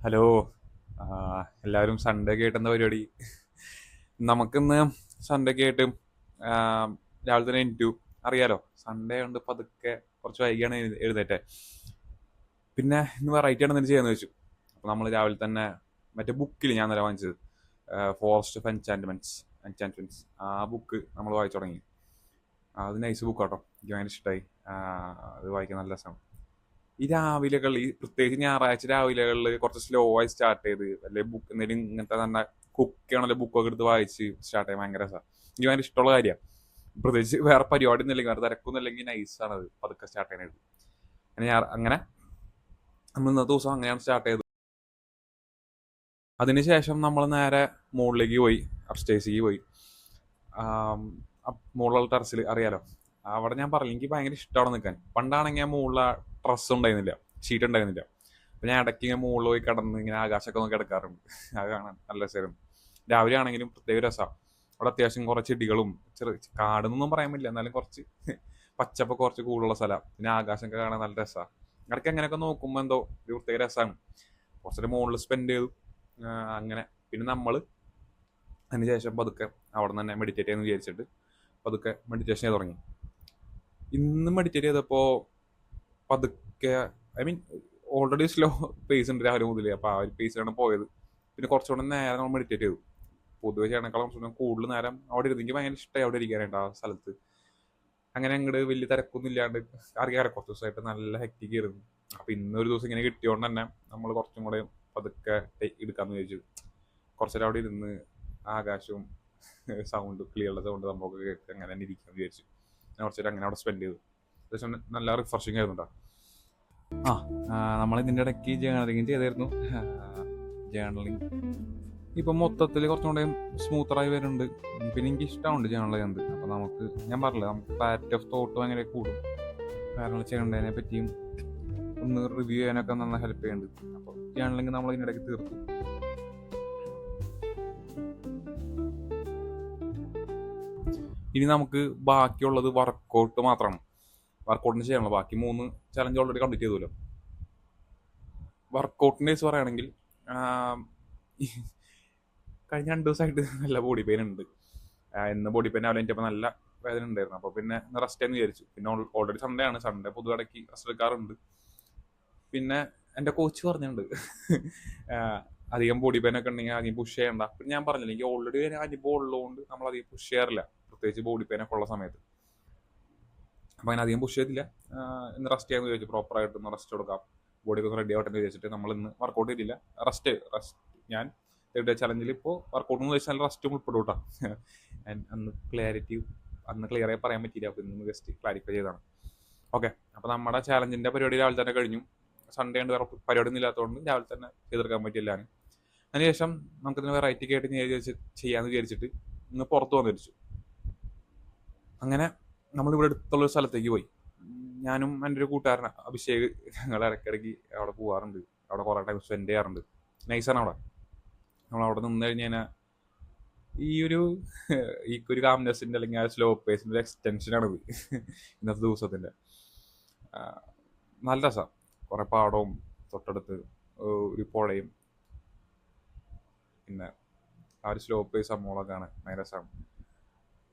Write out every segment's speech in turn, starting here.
Hello. എല്ലാവരും Sunday ഒക്കെ ആയിട്ട് എന്താ പരിപാടി? നമുക്കിന്ന് സൺഡേ ഒക്കെ ആയിട്ട് രാവിലെ തന്നെ എണീറ്റു. അറിയാലോ, സൺഡേ ഉണ്ട്, പതുക്കെ കുറച്ച് വൈകിയാണ് എഴുന്നേറ്റെ. പിന്നെ ഇന്ന് വെറൈറ്റി ആണ് എന്തെങ്കിലും ചെയ്യാന്ന് വെച്ചു. അപ്പോൾ നമ്മൾ രാവിലെ തന്നെ മറ്റേ ബുക്കിൽ ഞാൻ ഇന്നലെ വാങ്ങിച്ചത്, ഫോറസ്റ്റ് ഓഫ് എൻചാൻറ്റ്മെന്റ്സ്, ആ ബുക്ക് നമ്മൾ വായിച്ചു തുടങ്ങി. അത് നൈസ് ബുക്ക് കേട്ടോ, എനിക്ക് ഭയങ്കര ഇഷ്ടമായി. അത് വായിക്കാൻ നല്ല രസമാണ്. ഈ രാവിലെകളിൽ, ഈ പ്രത്യേകിച്ച് ഞായറാഴ്ച രാവിലെകളിൽ കുറച്ച് സ്ലോ ആയി സ്റ്റാർട്ട് ചെയ്ത്, അല്ലെങ്കിൽ ബുക്ക് എന്തെങ്കിലും ഇങ്ങനത്തെ തന്നെ കുക്ക് ചെയ്യണമല്ലോ, ബുക്കൊക്കെ എടുത്ത് വായിച്ച് സ്റ്റാർട്ട് ചെയ്യാൻ ഭയങ്കര രസമാണ്. എനിക്ക് ഭയങ്കര ഇഷ്ടമുള്ള കാര്യമാണ്. പ്രത്യേകിച്ച് വേറെ പരിപാടി ഒന്നും ഇല്ലെങ്കിൽ, വേറെ തിരക്കൊന്നും ഇല്ലെങ്കിൽ നൈസാണ് അത് പതുക്കെ സ്റ്റാർട്ട് ചെയ്യാനായിട്ട്. അങ്ങനെ നമ്മൾ ഇന്നത്തെ ദിവസം അങ്ങനെയാണ് സ്റ്റാർട്ട് ചെയ്തത്. അതിനുശേഷം നമ്മൾ നേരെ മുകളിലേക്ക് പോയി, അപ്സ്റ്റേഴ്സിലേക്ക് പോയി. മുകളിലുള്ള ടെറസിൽ അറിയാലോ, അവിടെ ഞാൻ പറഞ്ഞു എനിക്ക് ഭയങ്കര ഇഷ്ടമാണ് നിൽക്കാൻ. പണ്ടാണെങ്കിൽ ഞാൻ മുകളിൽ ഡ്രസ്സ് ഉണ്ടായിരുന്നില്ല, ഷീറ്റ് ഉണ്ടായിരുന്നില്ല. അപ്പൊ ഞാൻ ഇടയ്ക്ക് ഇങ്ങനെ മുകളിൽ പോയി കിടന്ന് ഇങ്ങനെ ആകാശമൊക്കെ ഒന്ന് കിടക്കാറുണ്ട്. അത് കാണാൻ നല്ല രസമായിരുന്നു. രാവിലെ ആണെങ്കിലും പ്രത്യേക രസമാണ്. അവിടെ അത്യാവശ്യം കുറച്ച് ചെടികളും, കാടെന്നൊന്നും പറയാൻ പറ്റില്ല, എന്നാലും കുറച്ച് പച്ചപ്പൊക്കെ കുറച്ച് കൂടുതലുള്ള സ്ഥലം. പിന്നെ ആകാശമൊക്കെ കാണാൻ നല്ല രസമാണ്. ഇടയ്ക്ക് അങ്ങനെയൊക്കെ നോക്കുമ്പോൾ എന്തോ ഒരു പ്രത്യേക രസമാണ്. കുറച്ചൊരു മുകളിൽ സ്പെൻഡ് ചെയ്തു. അങ്ങനെ പിന്നെ നമ്മൾ അതിനുശേഷം പതുക്കെ അവിടെ നിന്ന് തന്നെ മെഡിറ്റേറ്റ് ചെയ്യാന്ന് വിചാരിച്ചിട്ട് പതുക്കെ മെഡിറ്റേഷൻ ചെയ്ത് തുടങ്ങി. ഇന്ന് മെഡിറ്റേറ്റ് ചെയ്തപ്പോൾ പതുക്കെ, I mean already slow pace ഉണ്ട് രാവിലെ മുതലേ, അപ്പോൾ ആ ഒരു പേസിലാണ് പോയത്. പിന്നെ കുറച്ചുകൂടെ നേരം നമ്മൾ മെഡിറ്റേറ്റ് ചെയ്തു. പൊതുവെ ചെയ്യണേക്കാളും കൂടുതൽ നേരം അവിടെ ഇരുന്ന് എനിക്ക് ഭയങ്കര ഇഷ്ടമായി അവിടെ ഇരിക്കാനായിട്ട്, ആ സ്ഥലത്ത്. അങ്ങനെ അങ്ങോട്ട് വലിയ തിരക്കൊന്നും ഇല്ലാണ്ട്. അറിയാറ് കുറച്ച് ദിവസമായിട്ട് നല്ല ഹെക്റ്റിക് ആയിരുന്നു. അപ്പം ഇന്നൊരു ദിവസം ഇങ്ങനെ കിട്ടിയോണ്ട് തന്നെ നമ്മൾ കുറച്ചും കൂടെ പതുക്കെ എടുക്കാമെന്ന് വിചാരിച്ചു. കുറച്ചേരം അവിടെ ഇരുന്ന് ആകാശവും സൗണ്ട്, ക്ലിയറുള്ള സൗണ്ട് നമുക്ക് കേട്ട് അങ്ങനെ തന്നെ ഇരിക്കാമെന്ന് വിചാരിച്ചു. ഞാൻ കുറച്ചേരം അങ്ങനെ അവിടെ സ്പെൻഡ് ചെയ്തു. അത്യാവശ്യം നല്ല റിഫ്രഷിങ് ആയിരുന്നു കേട്ടോ. നമ്മൾ ഇതിൻ്റെ ഇടയ്ക്ക് ജേണലിങ് ചെയ്തായിരുന്നു. ജേണലിങ് ഇപ്പം മൊത്തത്തിൽ കുറച്ചും കൂടെ സ്മൂത്തറായി വരുന്നുണ്ട്. പിന്നെ എനിക്ക് ഇഷ്ടമുണ്ട് ജേണൽ ചെയ്യുന്നത്. അപ്പം ഞാൻ പറഞ്ഞില്ല, നമുക്ക് ക്ലാരിറ്റി ഓഫ് തോട്ട് ഭയങ്കര കൂടും. കാര്യങ്ങൾ ചെയ്യേണ്ടതിനെ പറ്റിയും ഒന്ന് റിവ്യൂ ചെയ്യാനൊക്കെ നന്നായി ഹെൽപ്പ് ചെയ്യുന്നുണ്ട്. അപ്പോൾ ജേണലിങ് നമ്മൾ ഇതിനിടയ്ക്ക് തീർത്തു. ഇനി നമുക്ക് ബാക്കിയുള്ളത് വർക്കൗട്ട് മാത്രമാണ്. വർക്കൗട്ടിന് ചെയ്യണല്ലോ. ബാക്കി 3 ചലഞ്ച് ഓൾറെഡി കംപ്ലീറ്റ് ചെയ്തല്ലോ. വർക്കൗട്ടിൻ്റെ കേസ് പറയുകയാണെങ്കിൽ, കഴിഞ്ഞ 2 ദിവസമായിട്ട് നല്ല ബോഡി പെയിൻ ഉണ്ട്. ഇന്ന് ബോഡി പെയിൻ രാവിലെ എനിക്കപ്പോൾ നല്ല വേദന ഉണ്ടായിരുന്നു. അപ്പോൾ പിന്നെ റെസ്റ്റ് എന്ന് വിചാരിച്ചു. പിന്നെ ഓൾറെഡി സൺഡേ ആണ്, സൺഡേ പൊതുവെ ഇടയ്ക്ക് റെസ്റ്റ് എടുക്കാറുണ്ട്. പിന്നെ എൻ്റെ കോച്ച് പറഞ്ഞിട്ടുണ്ട് അധികം ബോഡി പെയിൻ ഒക്കെ ഉണ്ടെങ്കിൽ അധികം പുഷ് ചെയ്യണ്ട. പിന്നെ ഞാൻ പറഞ്ഞില്ല, എനിക്ക് ഓൾറെഡി അനുഭവം ഉള്ളതുകൊണ്ട് നമ്മൾ അധികം പുഷ് ചെയ്യാറില്ല, പ്രത്യേകിച്ച് ബോഡി പെയിൻ ഒക്കെ ഉള്ള സമയത്ത്. അപ്പോൾ അങ്ങനെ അധികം പുഷ് ചെയ്തില്ല. ഇന്ന് റെസ്റ്റ് ചെയ്യാമെന്ന് വിചാരിച്ചു. പ്രോപ്പറായിട്ട് ഒന്ന് റെസ്റ്റ് കൊടുക്കാം, ബോഡിയൊക്കെ ഒന്ന് റെഡി ആവട്ടെ എന്ന് വിചാരിച്ചിട്ട് നമ്മൾ ഇന്ന് വർക്കൗട്ട് ചെയ്തില്ല. റെസ്റ്റ് ഞാൻ ചലഞ്ചിൽ ഇപ്പോൾ വർക്കൗട്ട് എന്ന് വെച്ചാൽ റെസ്റ്റും ഉൾപ്പെടും കേട്ടോ. ഞാൻ അന്ന് ക്ലിയറായി പറയാൻ പറ്റിയില്ല. അപ്പോൾ ഇന്ന് ജസ്റ്റ് ക്ലാരിഫൈ ചെയ്തതാണ്. ഓക്കെ, അപ്പോൾ നമ്മുടെ ചാലഞ്ചിൻ്റെ പരിപാടി രാവിലെ തന്നെ കഴിഞ്ഞു. സൺഡേ ഉണ്ട്, വേറെ പരിപാടി ഒന്നും ഇല്ലാത്തതുകൊണ്ട് രാവിലെ തന്നെ ചെയ്തെടുക്കാൻ പറ്റില്ലാന്ന്. അതിനുശേഷം നമുക്കിതിന് വെറൈറ്റി ആയിട്ട് ചെയ്യാമെന്ന് വിചാരിച്ചിട്ട് ഇന്ന് പുറത്ത് വന്നു തിരിച്ചു. അങ്ങനെ നമ്മളിവിടെ അടുത്തുള്ളൊരു സ്ഥലത്തേക്ക് പോയി. ഞാനും എൻ്റെ ഒരു കൂട്ടുകാരൻ അഭിഷേക്, ഞങ്ങൾ ഇടയ്ക്കിടയ്ക്ക് അവിടെ പോകാറുണ്ട്. അവിടെ കുറേ ടൈം സ്പെൻഡ് ചെയ്യാറുണ്ട്. നൈസാണ് അവിടെ. നമ്മളവിടെ നിന്ന് കഴിഞ്ഞാൽ ഈ ഒരു കാംനെസ്സിൻ്റെ അല്ലെങ്കിൽ ആ സ്ലോ പേസിൻ്റെ ഒരു എക്സ്റ്റൻഷനാണിത് ഇന്നത്തെ ദിവസത്തിൻ്റെ. നല്ല രസമാണ്. കുറേ പാടവും തൊട്ടടുത്ത് ഒരു പുഴയും, പിന്നെ ആ ഒരു സ്ലോ പേസ് സംഭവങ്ങളൊക്കെ ആണ് ഭയങ്കര രസമാണ്.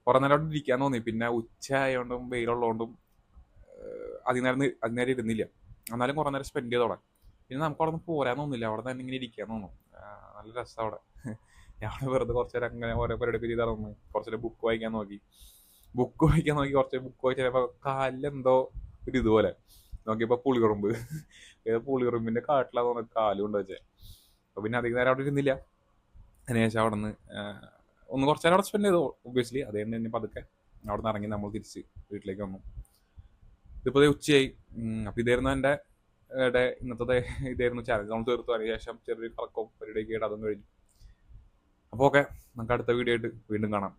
കുറേ നേരം അവിടെ ഇരിക്കാൻ തോന്നി. പിന്നെ ഉച്ച ആയതുകൊണ്ടും വെയിലുള്ളതുകൊണ്ടും അതിനേരം ഇരുന്നില്ല. എന്നാലും കുറേ നേരം സ്പെൻഡ് ചെയ്തോടെ. പിന്നെ നമുക്ക് അവിടെ നിന്ന് പോരാൻ തോന്നില്ല, അവിടെ തന്നെ ഇങ്ങനെ ഇരിക്കാൻ തോന്നും. നല്ല രസം അവിടെ. ഞാൻ വെറുതെ കുറച്ച് നേരം അങ്ങനെ ഓരോ പരിപാടിയൊക്കെ ചെയ്ത് നടന്ന് കുറച്ച് നേരം ബുക്ക് വായിക്കാൻ നോക്കി. കുറച്ച് ബുക്ക് വായിച്ചപ്പോൾ കാലിലെന്തോ ഒരു ഇതുപോലെ നോക്കിയപ്പോൾ പുളിയുറുമ്പ്. പുളിയുറുമ്പിൻ്റെ കാട്ടിലാന്ന് തോന്നുന്നത് കാല് കൊണ്ട് വെച്ചേ. അപ്പോൾ പിന്നെ അധികം നേരം അവിടെ ഇരുന്നില്ല. അതിനുശേഷം അവിടെ നിന്ന് ഒന്ന് കുറച്ച് നേരം അവിടെ സ്പെൻഡ് ചെയ്തു ഒബ്വിയസ്ലി. അത് തന്നെ പതുക്കെ അവിടെ നിന്ന് ഇറങ്ങി നമ്മൾ തിരിച്ച് വീട്ടിലേക്ക് വന്നു. ഇതിപ്പോൾ ഉച്ചയായി. അപ്പോൾ ഇതായിരുന്നു എൻ്റെ ഇന്നത്തെ ഇതായിരുന്നു ചാലഞ്ച്. നമ്മൾ തീർത്തു. അതിനുശേഷം ചെറിയൊരു കറക്കവും പരിപാടിയൊക്കെ ആയിട്ട് അതും കഴിഞ്ഞു. അപ്പോൾ ഓക്കെ, നമുക്ക് അടുത്ത വീഡിയോ ആയിട്ട് വീണ്ടും കാണാം.